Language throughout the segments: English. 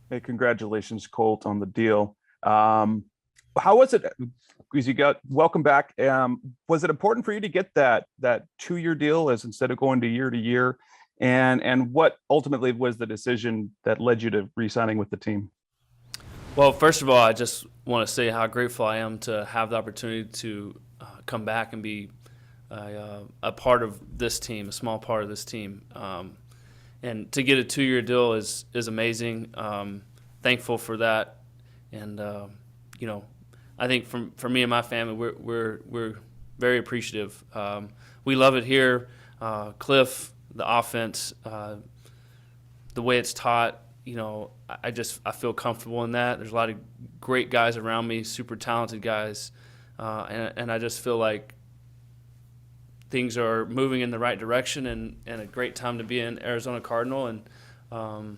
Hey, congratulations, Colt, on the deal. How was it? Because you got welcome back. Was it important for you to get that 2 year deal as instead of going to year? And what ultimately was the decision that led you to re-signing with the team? Well, first of all, I just want to say how grateful I am to have the opportunity to come back and be a part of this team, a small part of this team. And to get a 2 year deal is amazing. Thankful for that, and you know, I think for me and my family, we're very appreciative. We love it here. Cliff, the offense, the way it's taught. I feel comfortable in that. There's a lot of great guys around me, super talented guys, and I just feel like things are moving in the right direction, and a great time to be an Arizona Cardinal. And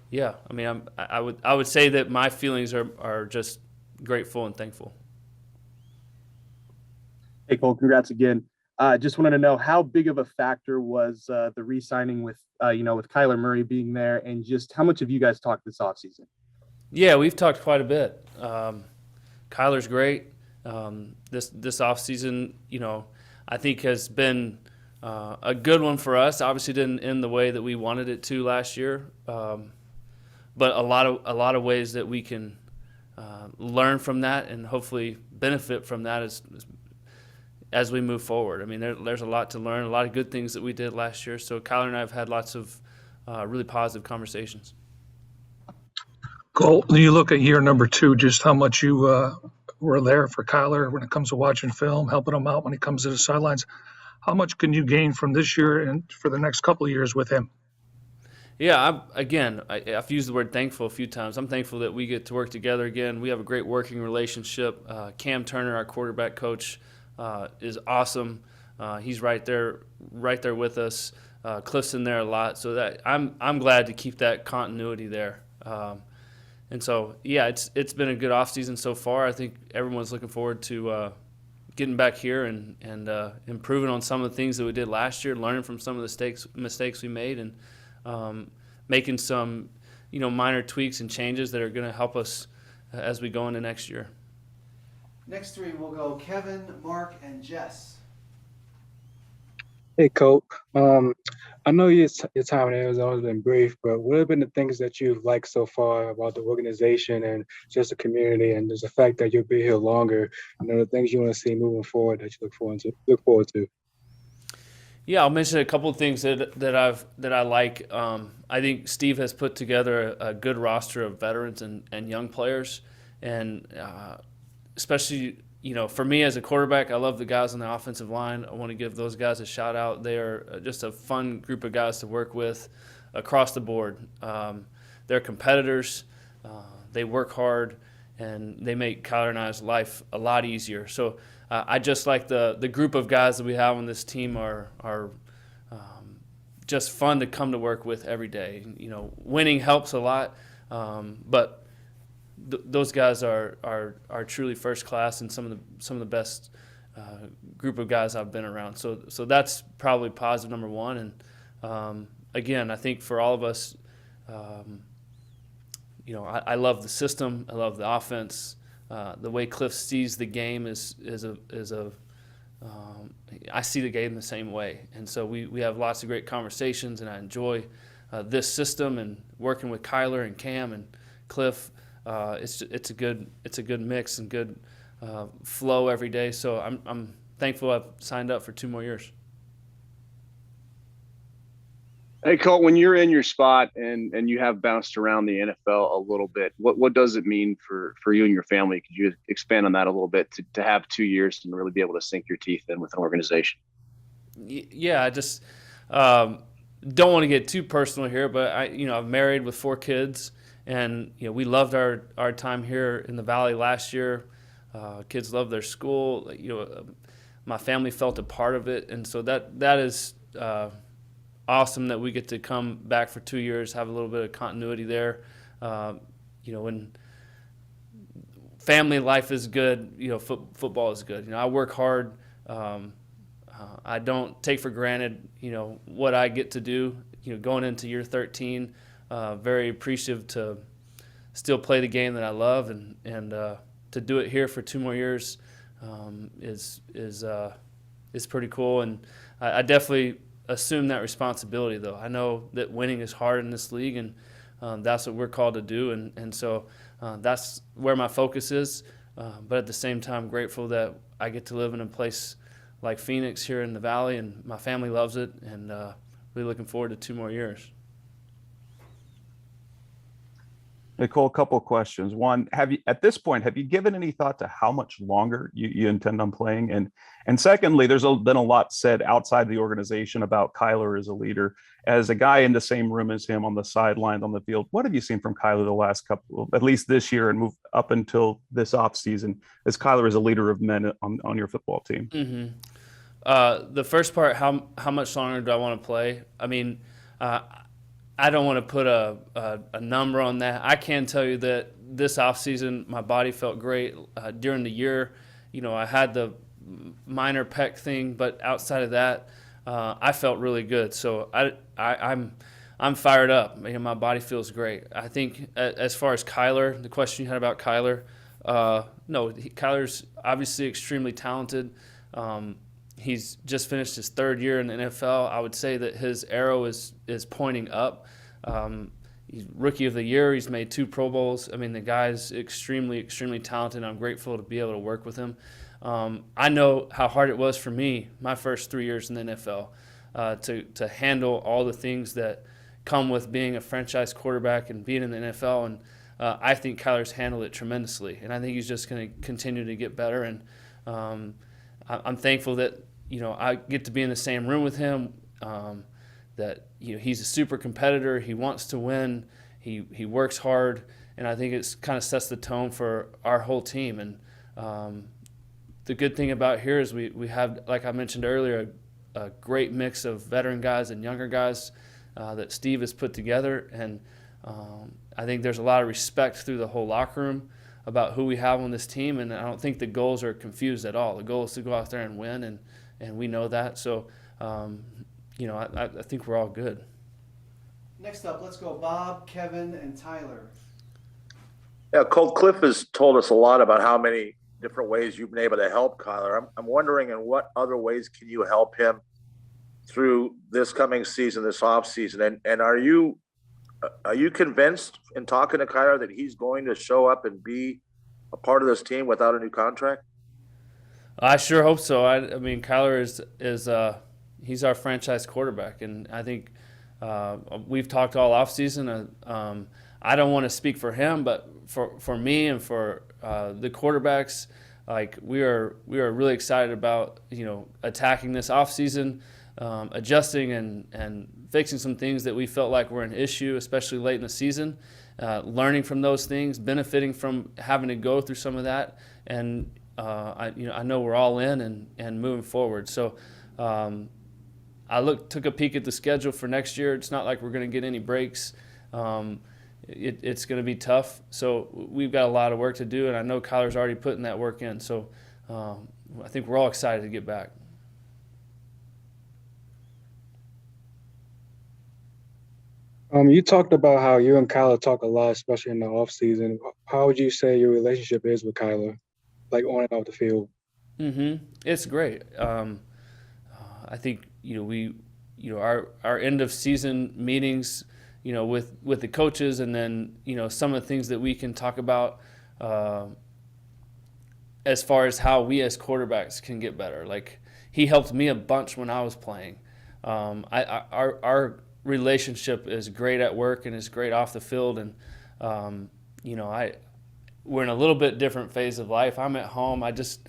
yeah, I mean, I would say that my feelings are just grateful and thankful. Hey, Cole, congrats again. Just wanted to know how big of a factor was the re-signing with with Kyler Murray being there, and just how much have you guys talked this offseason? Yeah, we've talked quite a bit. Kyler's great. This off season, I think has been a good one for us. Obviously, didn't end the way that we wanted it to last year, but a lot of ways that we can learn from that and hopefully benefit from that as we move forward. I mean, there's a lot to learn, a lot of good things that we did last year. So Kyler and I have had lots of really positive conversations. Colt, when you look at year number two, just how much you were there for Kyler when it comes to watching film, helping him out when he comes to the sidelines. How much can you gain from this year and for the next couple of years with him? Yeah, I've used the word thankful a few times. I'm thankful that we get to work together again. We have a great working relationship. Cam Turner, our quarterback coach, is awesome. He's right there with us. Cliff's in there a lot, so that I'm glad to keep that continuity there. And so, yeah, it's been a good offseason so far. I think everyone's looking forward to getting back here and improving on some of the things that we did last year, learning from some of the mistakes we made, and making some minor tweaks and changes that are going to help us as we go into next year. Next three will go Kevin, Mark, and Jess. Hey, Coach. I know your time in Arizona has been brief, but what have been the things that you've liked so far about the organization and just the community, and just the fact that you'll be here longer? The things you want to see moving forward that you look forward to. Yeah, I'll mention a couple of things that I like. I think Steve has put together a good roster of veterans and young players, and especially for me as a quarterback, I love the guys on the offensive line. I want to give those guys a shout out. They are just a fun group of guys to work with across the board. They're competitors. They work hard, and they make Kyler and I's life a lot easier. So I just like the group of guys that we have on this team are just fun to come to work with every day. Winning helps a lot, but those guys are truly first class and some of the best group of guys I've been around. So that's probably positive number one. And again, I think for all of us, I love the system. I love the offense. The way Cliff sees the game is I see the game the same way. And so we have lots of great conversations, and I enjoy this system and working with Kyler and Cam and Cliff. It's a good mix and good flow every day. So I'm thankful I've signed up for 2 more years. Hey, Colt, when you're in your spot and you have bounced around the NFL a little bit, what does it mean for you and your family? Could you expand on that a little bit to have 2 years and really be able to sink your teeth in with an organization? Yeah, I just don't want to get too personal here, but I'm married with 4 kids, and we loved our time here in the Valley last year. Kids loved their school. My family felt a part of it, and so that is awesome that we get to come back for 2 years, have a little bit of continuity there. When family life is good, football is good. I work hard. I don't take for granted, what I get to do. Going into year 13, very appreciative to still play the game that I love, and to do it here for 2 more years is pretty cool. And I definitely assume that responsibility, though. I know that winning is hard in this league, and that's what we're called to do, and so that's where my focus is. But at the same time, grateful that I get to live in a place like Phoenix here in the Valley, and my family loves it, and really looking forward to 2 more years. Nicole, a couple of questions. One, at this point, have you given any thought to how much longer you intend on playing? And secondly, there's been a lot said outside the organization about Kyler as a leader. As a guy in the same room as him on the sidelines, on the field, what have you seen from Kyler the last couple, at least this year and move up until this offseason, as Kyler is a leader of men on your football team? Mm-hmm. The first part, how much longer do I want to play? I mean, I don't want to put a number on that. I can tell you that this offseason, my body felt great. During the year, I had the minor pec thing, but outside of that, I felt really good. So I'm fired up. My body feels great. I think as far as Kyler, the question you had about Kyler, no, Kyler's obviously extremely talented. He's just finished his 3rd year in the NFL. I would say that his arrow is pointing up. He's Rookie of the Year. He's made 2 Pro Bowls. I mean, the guy's extremely, extremely talented. I'm grateful to be able to work with him. I know how hard it was for me my first 3 years in the NFL to handle all the things that come with being a franchise quarterback and being in the NFL. And I think Kyler's handled it tremendously. And I think he's just going to continue to get better. And I'm thankful that I get to be in the same room with him. That he's a super competitor. He wants to win. He works hard, and I think it's kind of sets the tone for our whole team. And the good thing about here is we have, like I mentioned earlier, a great mix of veteran guys and younger guys that Steve has put together, and I think there's a lot of respect through the whole locker room about who we have on this team, and I don't think the goals are confused at all. The goal is to go out there and win, and we know that. So, I think we're all good. Next up, let's go Bob, Kevin, and Tyler. Yeah, Colt, Cliff has told us a lot about how many different ways you've been able to help Kyler. I'm wondering in what other ways can you help him through this coming season, this off season, and are you convinced in talking to Kyler that he's going to show up and be a part of this team without a new contract? I sure hope so. I mean, Kyler is he's our franchise quarterback, and I think we've talked all offseason. I don't want to speak for him, but for me and for the quarterbacks, like we are really excited about attacking this offseason, adjusting and fixing some things that we felt like were an issue, especially late in the season. Learning from those things, benefiting from having to go through some of that, and I know we're all in and moving forward. So I took a peek at the schedule for next year. It's not like we're going to get any breaks. It's going to be tough. So we've got a lot of work to do, and I know Kyler's already putting that work in. So I think we're all excited to get back. You talked about how you and Kyler talk a lot, especially in the off season. How would you say your relationship is with Kyler, like on and off the field? It's great. I think our end of season meetings, with the coaches, and then some of the things that we can talk about as far as how we as quarterbacks can get better. Like he helped me a bunch when I was playing. Our relationship is great at work and is great off the field, and we're in a little bit different phase of life. I'm at home. I just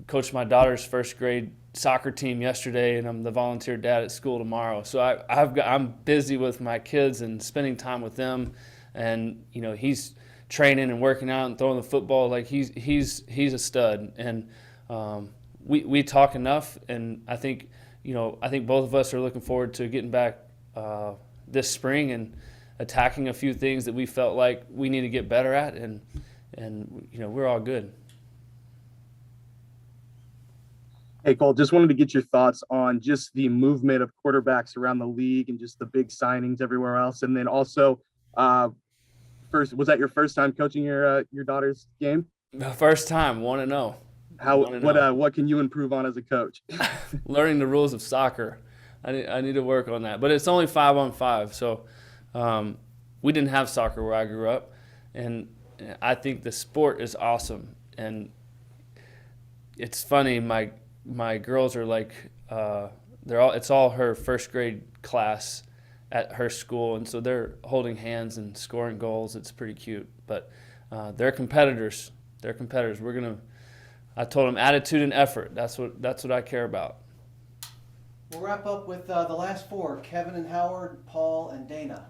coached my daughter's first grade soccer team yesterday, and I'm the volunteer dad at school tomorrow. So I'm busy with my kids and spending time with them, and he's training and working out and throwing the football. Like he's a stud, and we talk enough, and I think both of us are looking forward to getting back this spring and attacking a few things that we felt like we need to get better at, and we're all good. Hey, Cole, just wanted to get your thoughts on just the movement of quarterbacks around the league and just the big signings everywhere else. And then also, first, was that your first time coaching your daughter's game? The first time, 1-0. What can you improve on as a coach? Learning the rules of soccer. I need to work on that. But it's only 5-on-5, so we didn't have soccer where I grew up, and I think the sport is awesome. And it's funny, my girls are like it's all her first grade class at her school, and so they're holding hands and scoring goals. It's pretty cute, but they're competitors. I told them attitude and effort. That's what I care about. We'll wrap up with the last four: Kevin and Howard, Paul and Dana.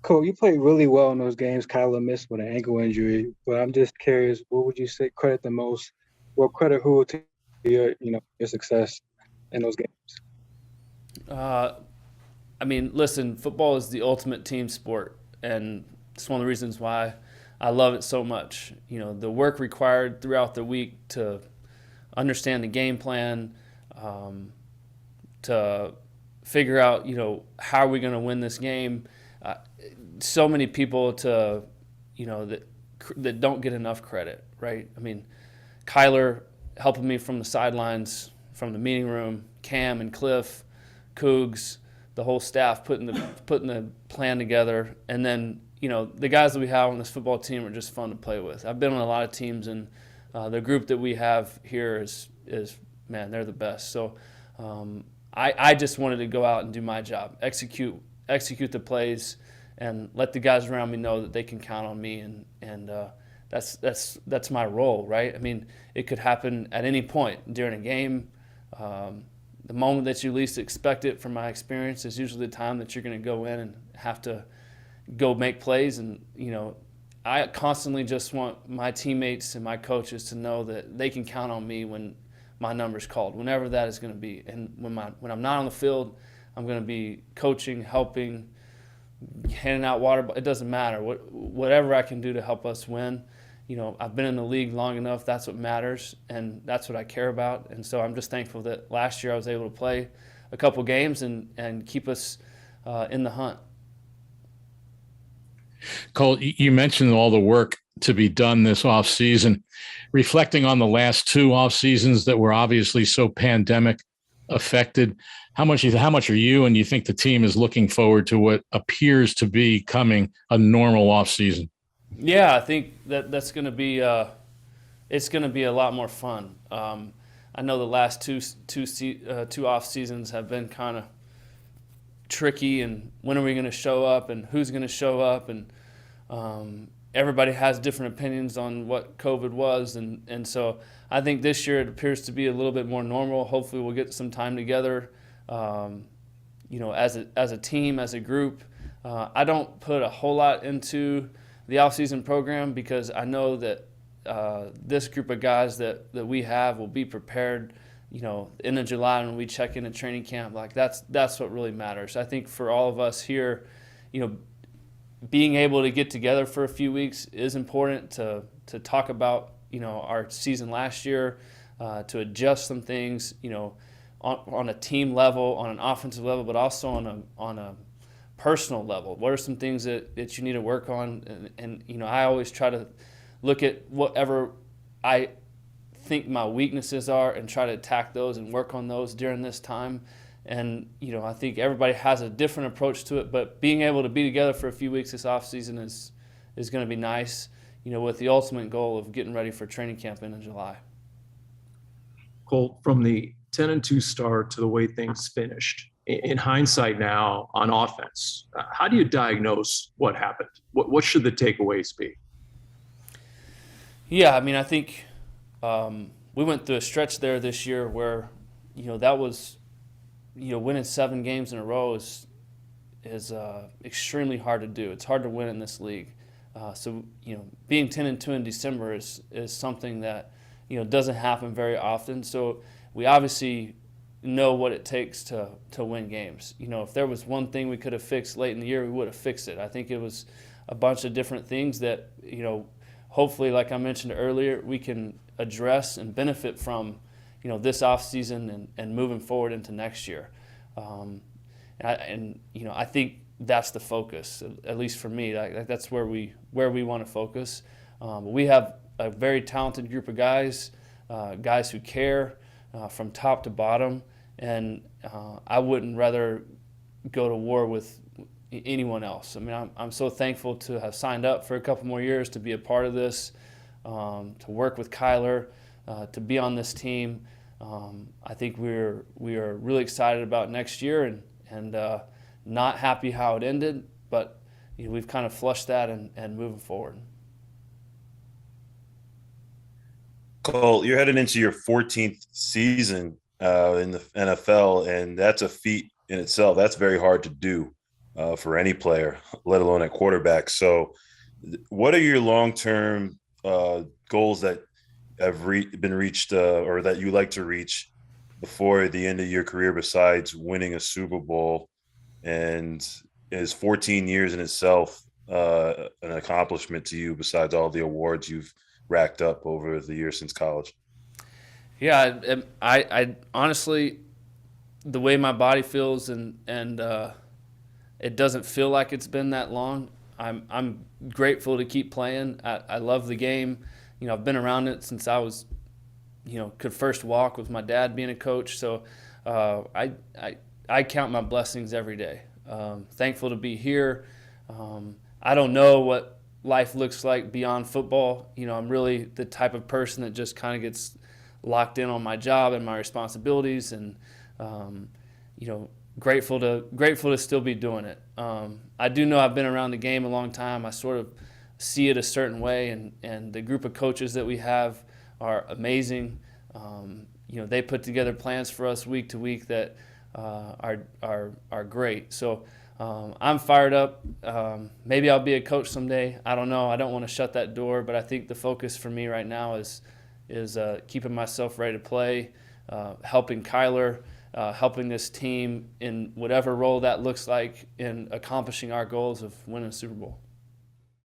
Cool. You played really well in those games. Kyler missed with an ankle injury, but I'm just curious, what would you say credit the most? Well, credit who to your success in those games? I mean, listen, football is the ultimate team sport, and it's one of the reasons why I love it so much. The work required throughout the week to understand the game plan, to figure out, how are we going to win this game. So many people that don't get enough credit, right? I mean, Kyler helping me from the sidelines, from the meeting room, Cam and Cliff, Cougs, the whole staff putting the plan together, and then the guys that we have on this football team are just fun to play with. I've been on a lot of teams, and the group that we have here is man, they're the best. So I just wanted to go out and do my job, execute the plays, and let the guys around me know that they can count on me, and that's my role, right? I mean, it could happen at any point during a game. The moment that you least expect it, from my experience, is usually the time that you're going to go in and have to go make plays. And I constantly just want my teammates and my coaches to know that they can count on me when my number's called, whenever that is going to be. And when I'm not on the field, I'm going to be coaching, helping, handing out water. It doesn't matter. Whatever I can do to help us win. I've been in the league long enough. That's what matters, and that's what I care about. And so I'm just thankful that last year I was able to play a couple games and keep us in the hunt. Colt, you mentioned all the work to be done this off season. Reflecting on the last two off seasons that were obviously so pandemic affected, how much are you and you think the team is looking forward to what appears to be coming a normal off season? Yeah, I think that's going to be it's going to be a lot more fun. I know the last two off seasons have been kind of tricky, and when are we going to show up, and who's going to show up, and everybody has different opinions on what COVID was, and so I think this year it appears to be a little bit more normal. Hopefully, we'll get some time together, as a team, as a group. I don't put a whole lot into the off-season program because I know that this group of guys that we have will be prepared, end of July when we check into training camp. Like that's what really matters. I think for all of us here, being able to get together for a few weeks is important to talk about, our season last year, to adjust some things, on a team level, on an offensive level, but also on a personal level. What are some things that you need to work on? And I always try to look at whatever I think my weaknesses are and try to attack those and work on those during this time. And, I think everybody has a different approach to it, but being able to be together for a few weeks this off season is going to be nice, with the ultimate goal of getting ready for training camp in July. Colt, from the 10-2 start to the way things finished, in hindsight now on offense, how do you diagnose what happened? What should the takeaways be? Yeah, I mean, I think we went through a stretch there this year where, that was, winning 7 games in a row is extremely hard to do. It's hard to win in this league. So being 10-2 in December is something that, doesn't happen very often. So we obviously know what it takes to win games. If there was one thing we could have fixed late in the year, we would have fixed it. I think it was a bunch of different things that, hopefully, like I mentioned earlier, we can address and benefit from, this offseason and moving forward into next year. I think that's the focus, at least for me. That's where we want to focus. We have a very talented group of guys who care from top to bottom, and I wouldn't rather go to war with anyone else. I mean, I'm so thankful to have signed up for a couple more years to be a part of this, to work with Kyler, to be on this team. I think we are really excited about next year, and not happy how it ended, but we've kind of flushed that and moving forward. Colt, you're heading into your 14th season in the NFL, and that's a feat in itself. That's very hard to do for any player, let alone at quarterback. So what are your long-term goals that have been reached or that you like to reach before the end of your career besides winning a Super Bowl? And is 14 years in itself an accomplishment to you besides all the awards you've racked up over the years since college? Yeah, I honestly, the way my body feels and it doesn't feel like it's been that long. I'm grateful to keep playing. I love the game. I've been around it since I was, could first walk with my dad being a coach. So I count my blessings every day. Thankful to be here. I don't know what life looks like beyond football. I'm really the type of person that just kind of gets locked in on my job and my responsibilities, and grateful to still be doing it. I do know I've been around the game a long time. I sort of see it a certain way, and the group of coaches that we have are amazing. They put together plans for us week to week that are great. So I'm fired up. Maybe I'll be a coach someday. I don't know. I don't want to shut that door, but I think the focus for me right now is keeping myself ready to play, helping Kyler, helping this team in whatever role that looks like in accomplishing our goals of winning a Super Bowl.